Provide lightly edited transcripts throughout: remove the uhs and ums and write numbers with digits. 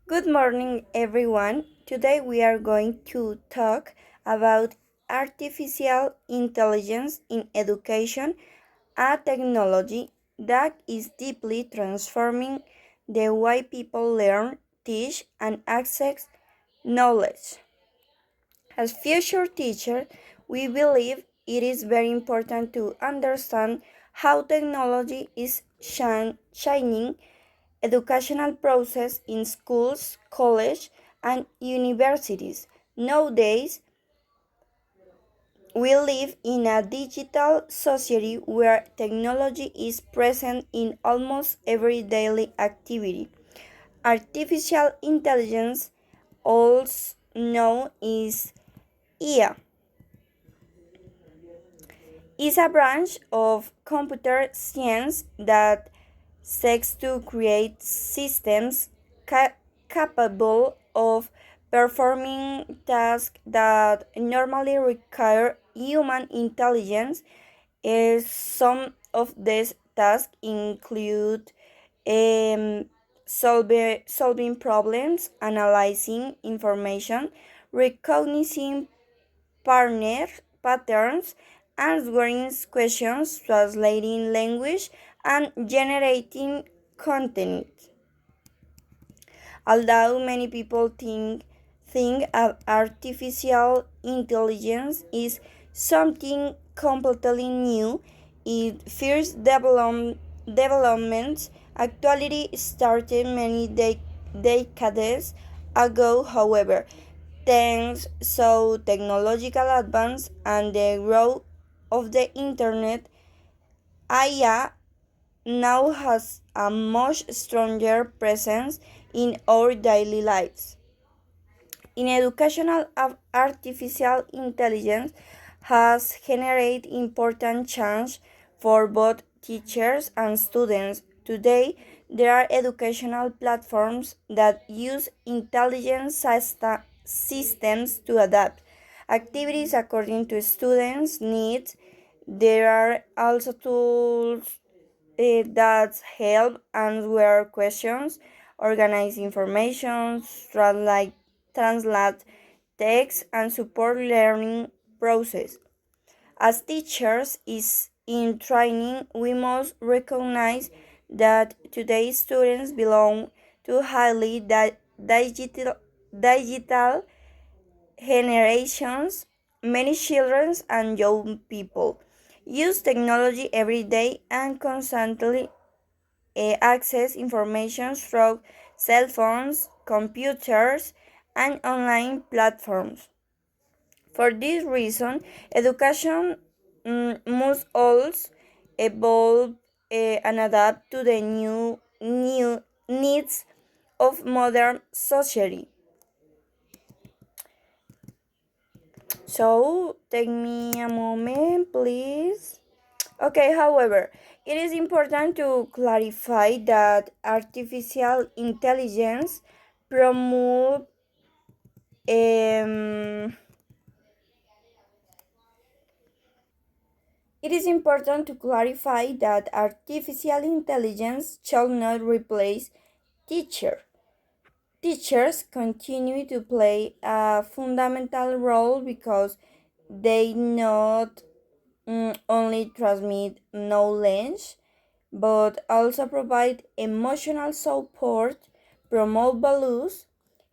Good morning, everyone. Today we are going to talk about artificial intelligence in education, a technology that is deeply transforming the way people learn, teach, and access knowledge. As future teachers, we believe it is very important to understand how technology is shining educational process in schools, colleges, and universities. Nowadays, we live in a digital society where technology is present in almost every daily activity. Artificial intelligence, also known as IA, is a branch of computer science that seeks to create systems capable of performing tasks that normally require human intelligence. Some of these tasks include solving problems, analyzing information, recognizing patterns, answering questions, translating language, and generating content. Although many people think of artificial intelligence is something completely new, it first developments actually started many decades ago. However, thanks to technological advance and the growth of the internet, AI now has a much stronger presence in our daily lives. In educational, artificial intelligence has generated important change for both teachers and students. Today, there are educational platforms that use intelligence systems to adapt activities according to students' needs. There are also tools that help answer questions, organize information, translate text, and support learning process. As teachers is in training, we must recognize that today's students belong to highly digital generations. Many children and young people use technology every day and constantly access information through cell phones, computers, and online platforms. For this reason, education must also evolve and adapt to the new needs of modern society. So, take me a moment, please. Okay, however, it is important to clarify that artificial intelligence promote um, it is important to clarify that artificial intelligence shall not replace teacher. Teachers continue to play a fundamental role because they not only transmit knowledge but also provide emotional support, promote values,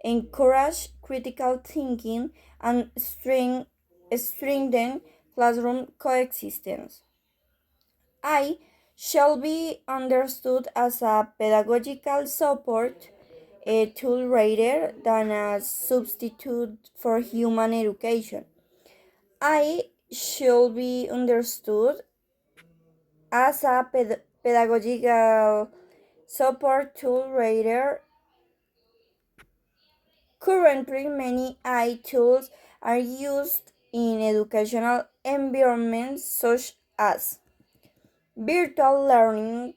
encourage critical thinking, and strengthen classroom coexistence. I shall be understood as a pedagogical support, a tool rather than a substitute for human education. I should be understood as a pedagogical support tool rather. Currently, many AI tools are used in educational environments such as virtual learning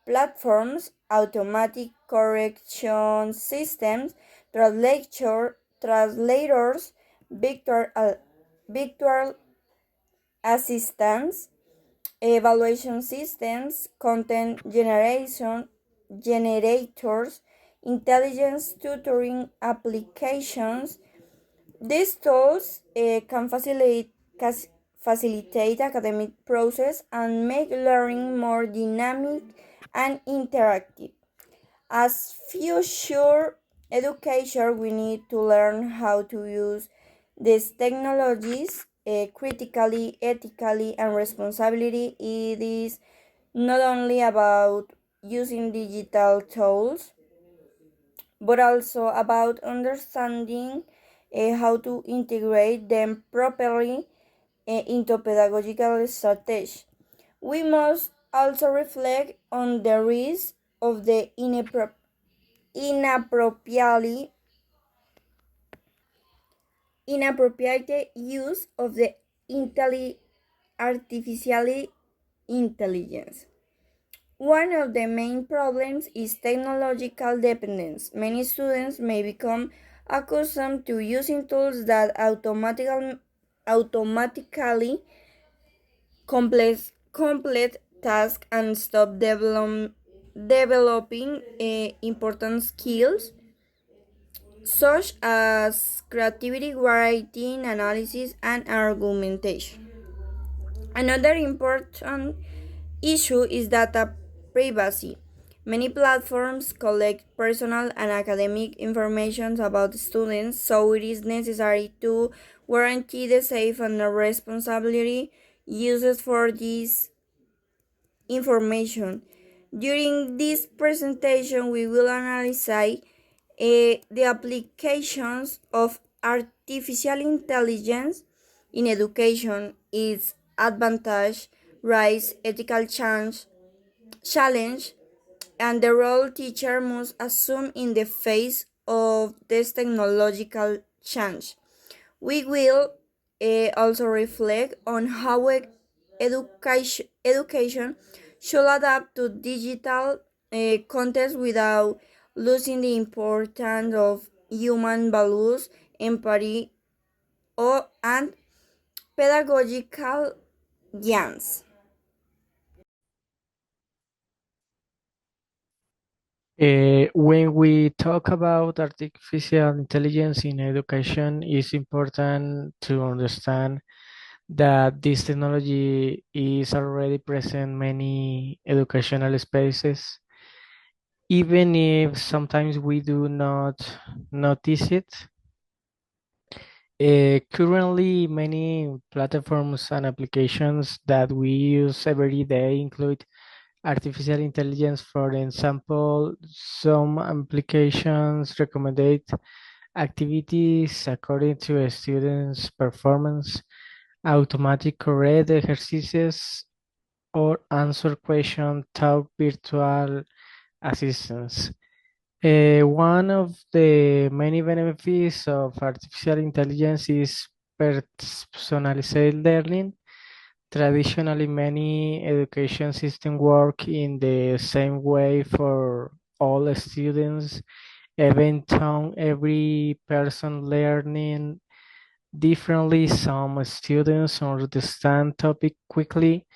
platforms, automatic correction systems, translators, virtual assistants, evaluation systems, content generation generators, intelligence tutoring applications. These tools can facilitate academic process and make learning more dynamic and interactive. As future education, we need to learn how to use these technologies critically, ethically, and responsibility. It is not only about using digital tools, but also about understanding how to integrate them properly into pedagogical strategy. We must also reflect on the risk of the inappropriately inappropriate use of the artificial intelligence. One of the main problems is technological dependence. Many students may become accustomed to using tools that automatically complete tasks and stop developing important skills such as creativity, writing, analysis, and argumentation. Another important issue is data privacy. Many platforms collect personal and academic information about students, so it is necessary to guarantee the safe and responsibility uses for this information. During this presentation, we will analyze the applications of artificial intelligence in education, its advantage, rise, ethical challenge, and the role teacher must assume in the face of this technological change. We will also reflect on how education should adapt to digital context without losing the importance of human values, empathy, and pedagogical gains. When we talk about artificial intelligence in education, it's important to understand that this technology is already present in many educational spaces, even if sometimes we do not notice it. Currently, many platforms and applications that we use every day include artificial intelligence. For example, some applications recommend activities according to a student's performance, automatic correct exercises, or answer question through virtual assistants. One of the many benefits of artificial intelligence is personalized learning. Traditionally, many education systems work in the same way for all students, even though every person learning differently. Some students understand topic quickly,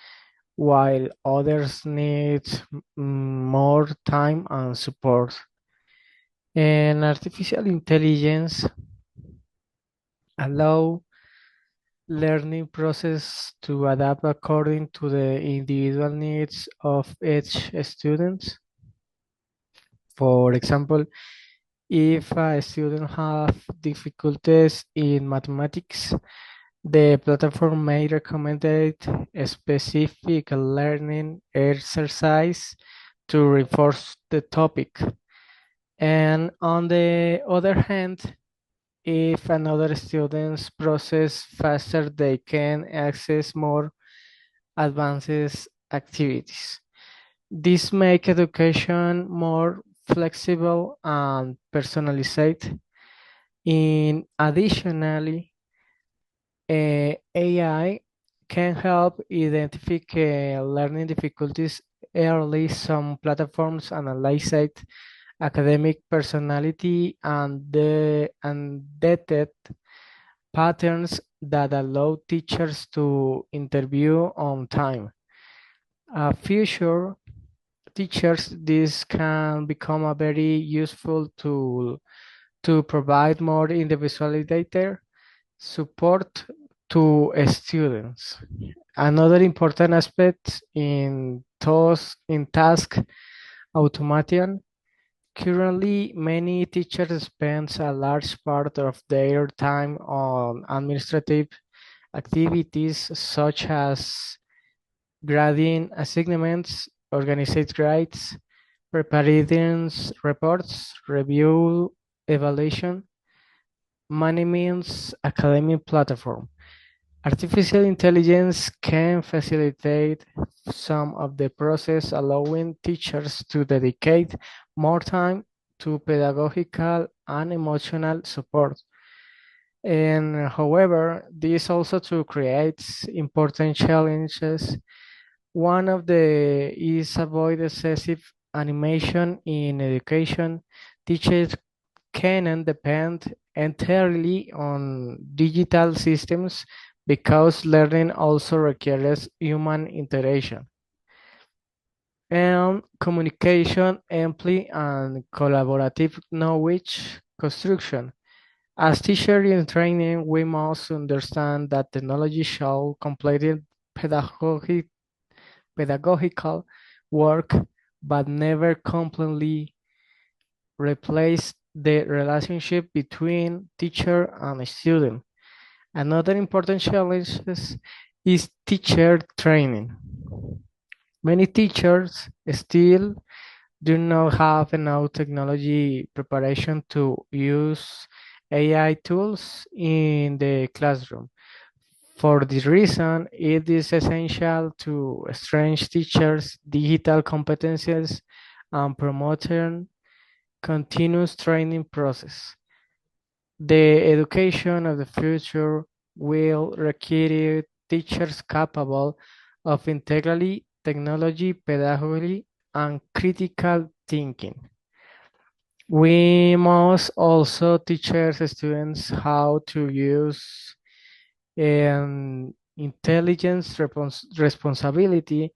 while others need more time and support. And artificial intelligence allow learning process to adapt according to the individual needs of each student. For example, if a student have difficulties in mathematics, the platform may recommend a specific learning exercise to reinforce the topic. And on the other hand, if another students process faster, they can access more advanced activities. This make education more flexible and personalized. In additionally, AI can help identify learning difficulties early. Some platforms analyze it, academic personality and detect patterns that allow teachers to interview on time. Future teachers, this can become a very useful tool to provide more individualized support to students. Another important aspect in task automation. Currently, many teachers spend a large part of their time on administrative activities such as grading assignments, organizing grades, preparing reports, review evaluation, managing academic platform. Artificial intelligence can facilitate some of the process, allowing teachers to dedicate more time to pedagogical and emotional support. And however, this also to creates important challenges. One of the is avoid excessive animation in education. Teachers cannot depend entirely on digital systems because learning also requires human interaction and communication, empathy, and collaborative knowledge construction. As teachers in training, we must understand that technology shall complete pedagogical work, but never completely replace the relationship between teacher and student. Another important challenge is teacher training. Many teachers still do not have enough technology preparation to use AI tools in the classroom. For this reason, it is essential to strengthen teachers' digital competencies and promote continuous training process. The education of the future will require teachers capable of integrally technology, pedagogy, and critical thinking. We must also teach our students how to use intelligence responsibility.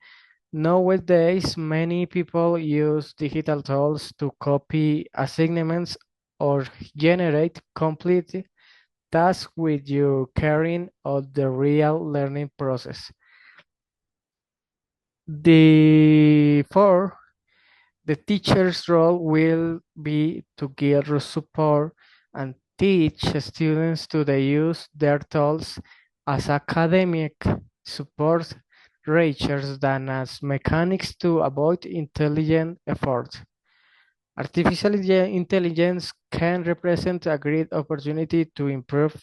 Nowadays, many people use digital tools to copy assignments or generate complete tasks with you carrying out the real learning process. Therefore, the teacher's role will be to give support and teach students to use their tools as academic support rather than as mechanics to avoid intelligent effort. Artificial intelligence can represent a great opportunity to improve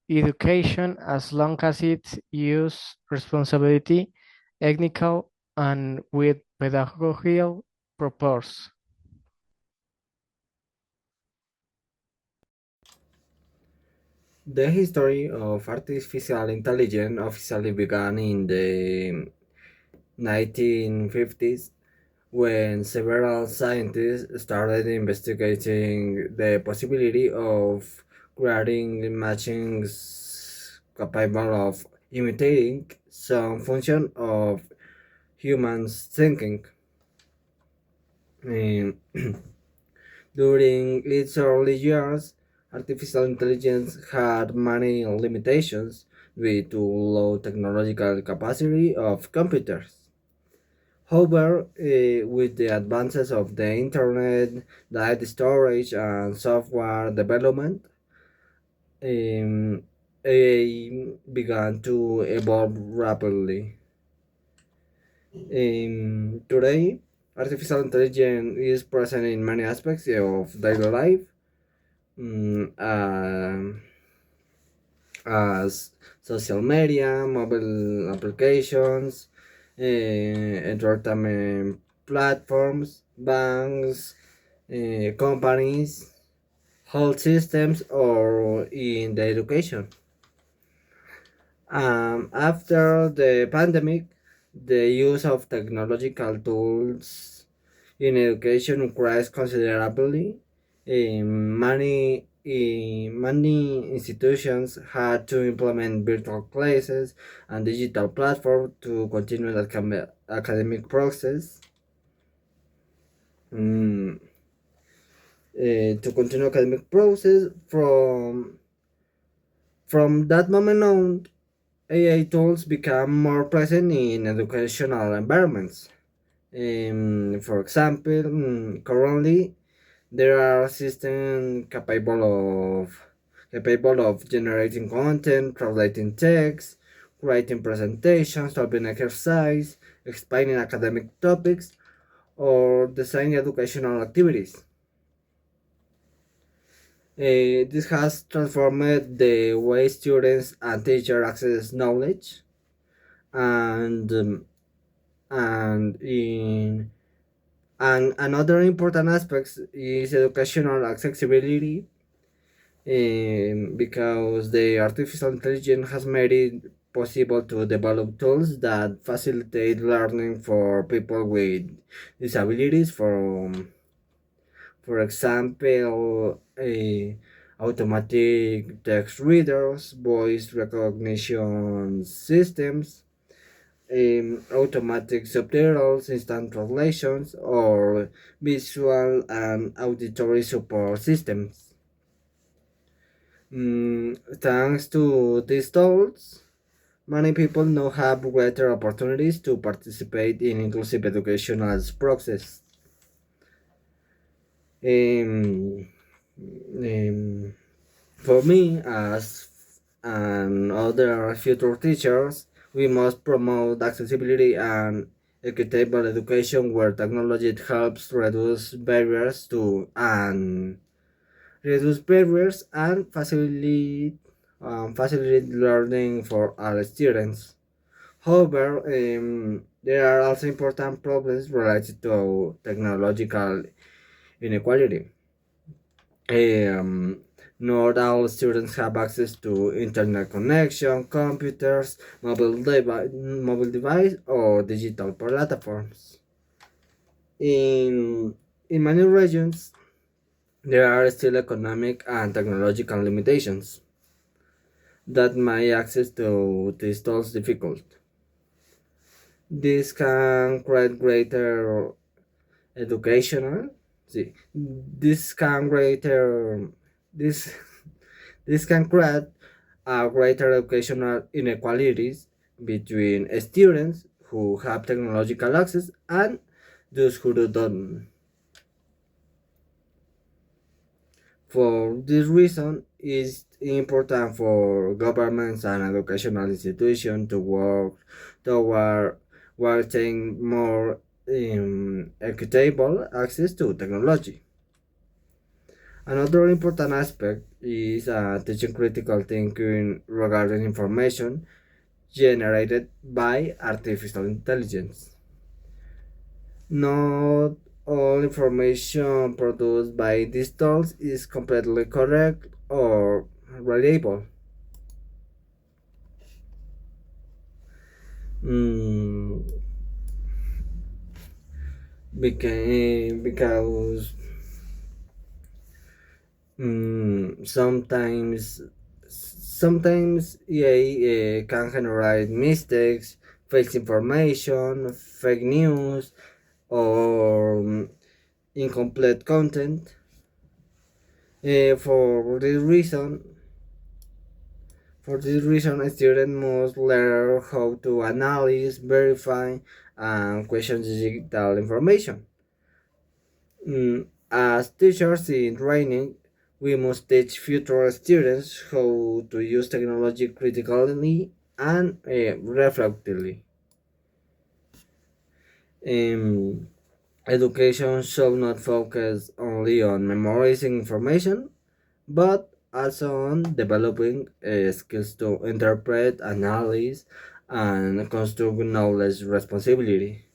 education as long as it uses responsibility, ethical, and with pedagogical purpose. The history of artificial intelligence officially began in the 1950s when several scientists started investigating the possibility of creating machines capable of imitating some function of humans thinking. Um, During its early years, artificial intelligence had many limitations due to low technological capacity of computers. However, with the advances of the internet, data storage, and software development, AI began to evolve rapidly. Today, artificial intelligence is present in many aspects of daily life, um, as social media, mobile applications, entertainment platforms, banks, companies, health systems, or in the education. After the pandemic, the use of technological tools in education increased considerably. Many institutions had to implement virtual classes and digital platforms to continue the academic process. Mm, to continue academic process from that moment on, AI tools become more present in educational environments. For example, currently there are systems capable of generating content, translating text, writing presentations, solving exercise, explaining academic topics, or designing educational activities. This has transformed the way students and teachers access knowledge, and and in and another important aspect is educational accessibility, because the artificial intelligence has made it possible to develop tools that facilitate learning for people with disabilities. For example, automatic text readers, voice recognition systems, automatic subtitles, instant translations, or visual and auditory support systems. Thanks to these tools, many people now have greater opportunities to participate in inclusive educational process. Um, um, for me, as and other future teachers, we must promote accessibility and equitable education where technology helps reduce barriers and facilitate learning for all students. However, there are also important problems related to technological inequality. Um, Not all students have access to internet connection, computers, mobile device, or digital platforms. In in many regions, there are still economic and technological limitations that make access to these tools difficult. This can create greater educational. See, this can greater this this can create a greater educational inequalities between students who have technological access and those who don't. For this reason, it's important for governments and educational institutions to work toward granting more equitable access to technology. Another important aspect is teaching critical thinking regarding information generated by artificial intelligence. Not all information produced by these tools is completely correct or reliable. Mm, because sometimes AI can generate mistakes, false information, fake news, or incomplete content. For this reason, a student must learn how to analyze, verify, and question digital information. As teachers in training, we must teach future students how to use technology critically and reflectively. Um, Education should not focus only on memorizing information, but also on developing skills to interpret, analyze, and construct knowledge responsibility.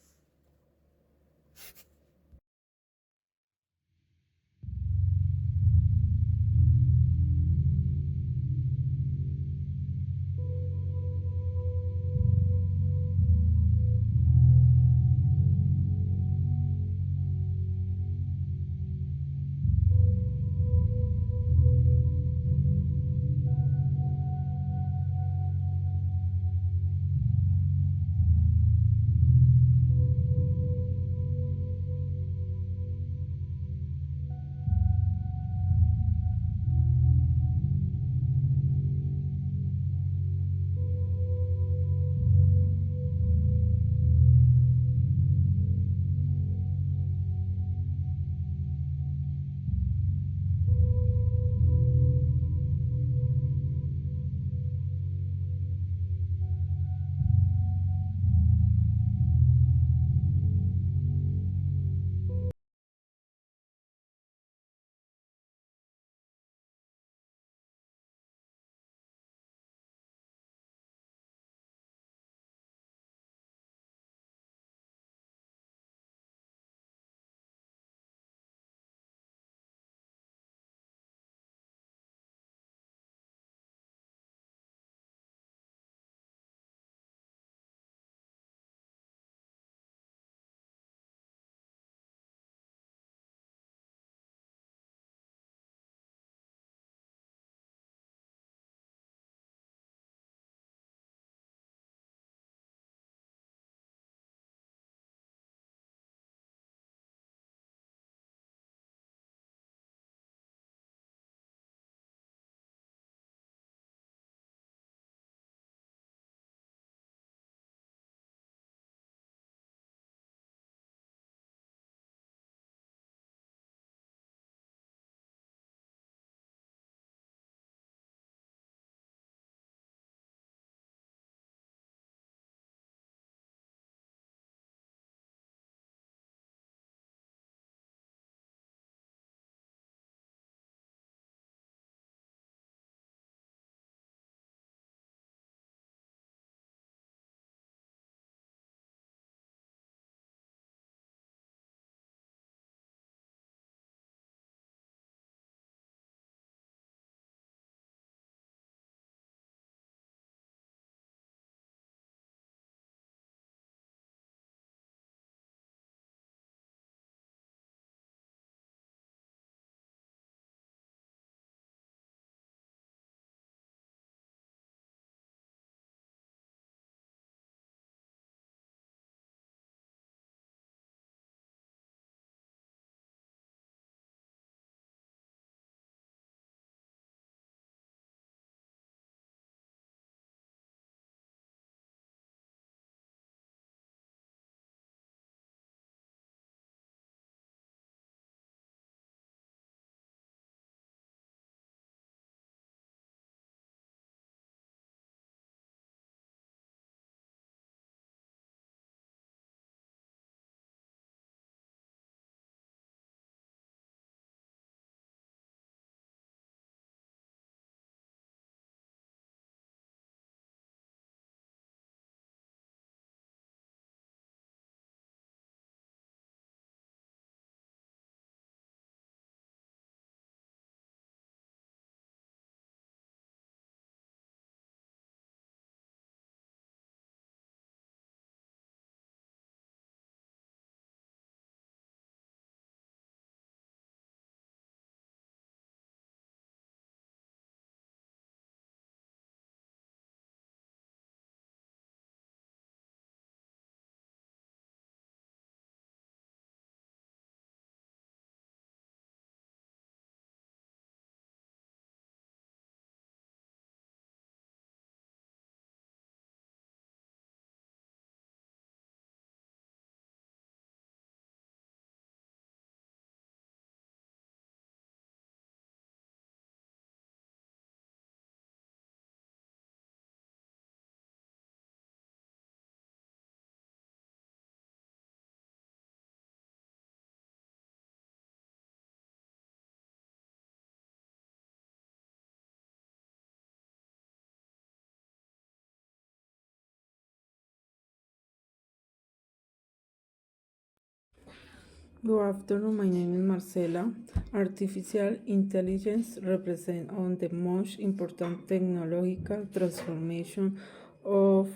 Good afternoon, my name is Marcela. Artificial intelligence represents one of the most important technological transformation of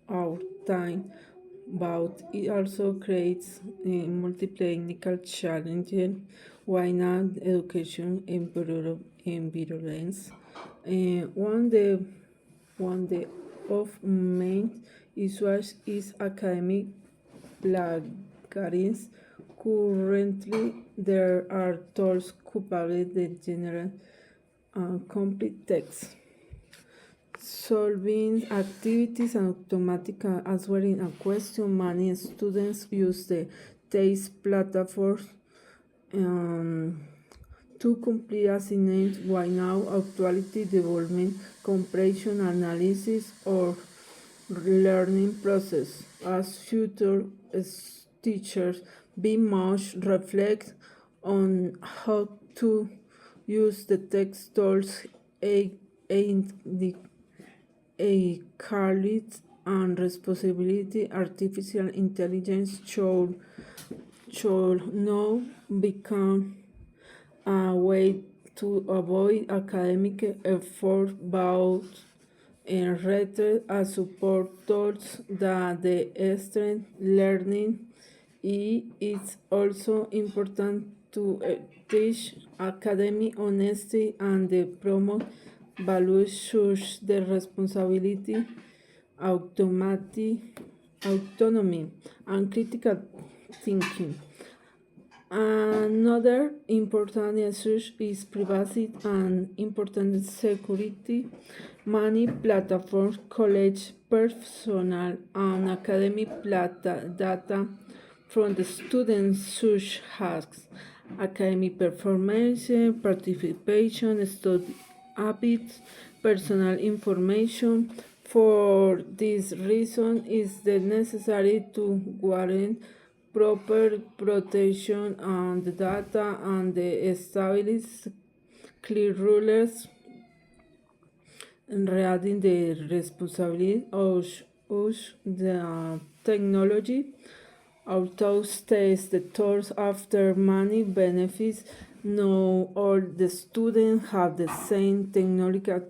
our time, but it also creates multiple challenges. Why not education environments? One of main issues is academic plugins. Currently, there are tools capable of generate complete text, solving activities and automatic answering a question. Many students use the TASE platform um, to complete assignments, while now actuality development, comprehension analysis, or learning process. As future teachers, we must reflect on how to use the text tools a, a, a courage and responsibility. Artificial intelligence should now become a way to avoid academic effort but rather a support tools that the student learning. It's also important to teach academic honesty and promote values such the responsibility, automatic, autonomy, and critical thinking. Another important issue is privacy and important security. Many platforms collect personal and academic data from the students such as academic performance, participation, study habits, personal information. For this reason, it is necessary to guarantee proper protection on the data and establish clear rules regarding the responsibility of the technology. Although states the tools after many benefits, no all the students have the same technological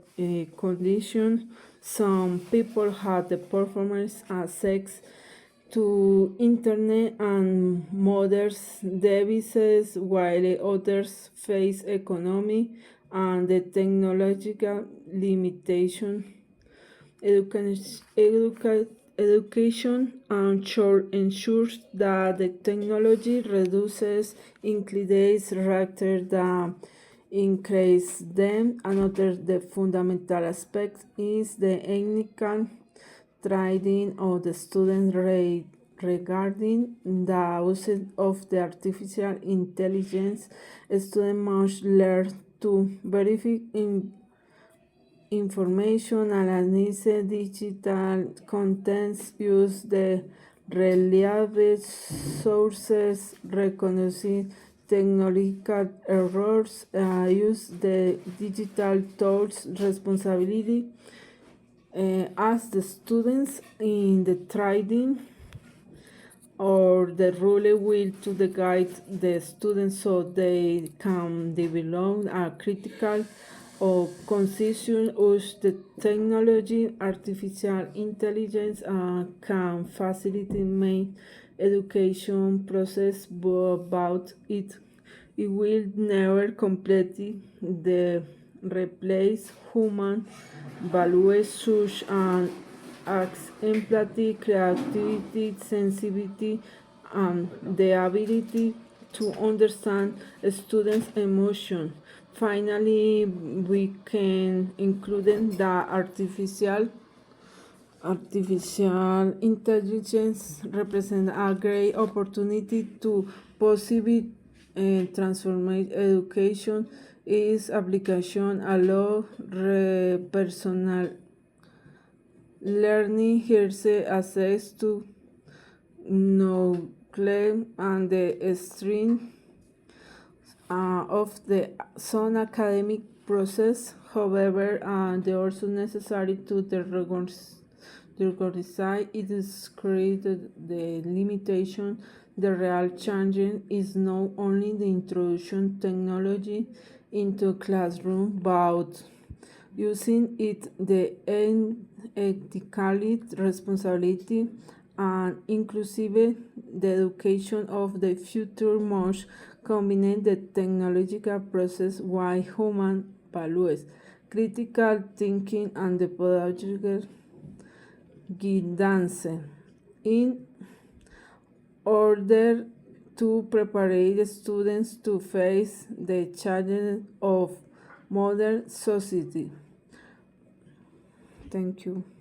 conditions. Some people have the performance access to internet and modern devices, while others face economic and the technological limitation. Education and should ensure that the technology reduces includes rather than increase them. Another the fundamental aspect is the ethical training of the students regarding the use of the artificial intelligence. Students must learn to verify information, analyze digital contents, use the reliable sources, recognize technological errors, use the digital tools responsibility. As the students in the trading or the rule will to the guide the students so they can develop a critical or conscious use the technology. Artificial intelligence can facilitate main education process, but it will never completely the replace human values such as empathy, creativity, sensitivity, and the ability to understand a student's emotion. Finally, we can include the artificial intelligence represent a great opportunity to possibly transform education. Its application allow personal learning, here's access to knowledge and the stream of the some academic process. However, they also necessary to the The organization it is created the limitation. The real challenge is not only the introduction technology into classroom, but using it the ethically responsibility and inclusive the education of the future must combine the technological process with human values, critical thinking, and the pedagogical guidance in order to prepare the students to face the challenges of modern society. Thank you.